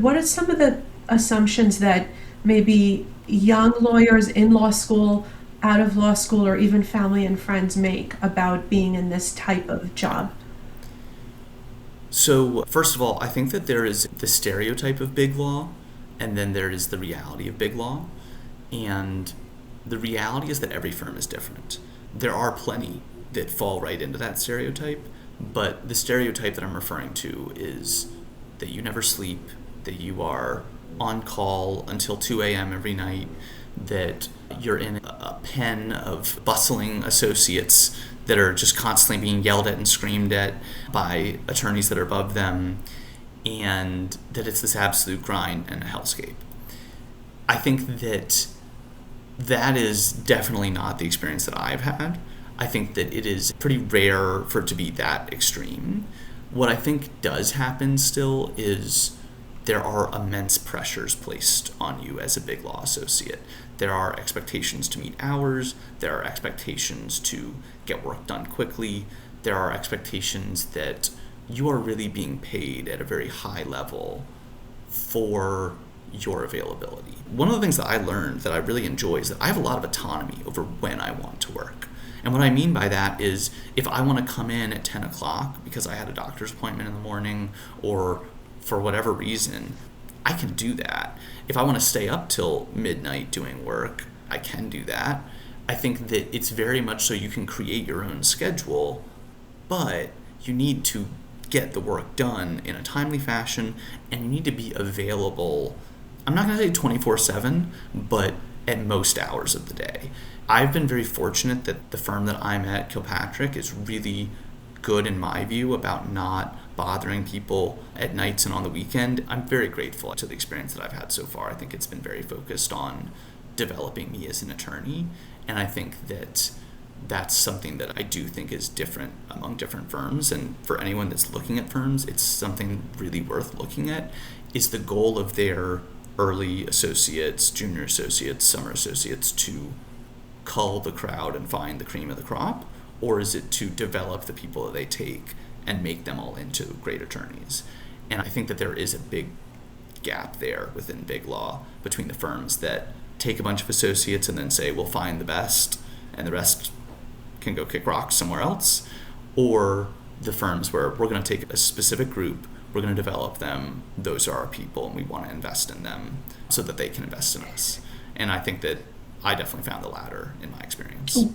What are some of the assumptions that maybe young lawyers in law school, out of law school, or even family and friends make about being in this type of job? So, first of all, I think that there is the stereotype of big law, and then there is the reality of big law. And the reality is that every firm is different. There are plenty that fall right into that stereotype, but the stereotype that I'm referring to is that you never sleep, that you are on call until 2 a.m. every night, that you're in a pen of bustling associates that are just constantly being yelled at and screamed at by attorneys that are above them, and that it's this absolute grind and a hellscape. I think that that is definitely not the experience that I've had. I think that it is pretty rare for it to be that extreme. What I think does happen still is there are immense pressures placed on you as a big law associate. There are expectations to meet hours, there are expectations to get work done quickly, there are expectations that you are really being paid at a very high level for your availability. One of the things that I learned that I really enjoy is that I have a lot of autonomy over when I want to work. And what I mean by that is if I want to come in at 10 o'clock because I had a doctor's appointment in the morning or for whatever reason, I can do that. If I want to stay up till midnight doing work, I can do that. I think that it's very much so you can create your own schedule, but you need to get the work done in a timely fashion and you need to be available. I'm not going to say 24/7, but at most hours of the day. I've been very fortunate that the firm that I'm at, Kilpatrick, is really good in my view about not bothering people at nights and on the weekend. I'm very grateful to the experience that I've had so far. I think it's been very focused on developing me as an attorney, and I think that that's something that I do think is different among different firms. And for anyone that's looking at firms, it's something really worth looking at. Is the goal of their early associates, junior associates, summer associates to cull the crowd and find the cream of the crop? Or is it to develop the people that they take and make them all into great attorneys? And I think that there is a big gap there within big law between the firms that take a bunch of associates and then say, we'll find the best and the rest can go kick rocks somewhere else, or the firms where we're going to take a specific group, we're going to develop them, those are our people, and we want to invest in them so that they can invest in us. And I think that I definitely found the latter in my experience.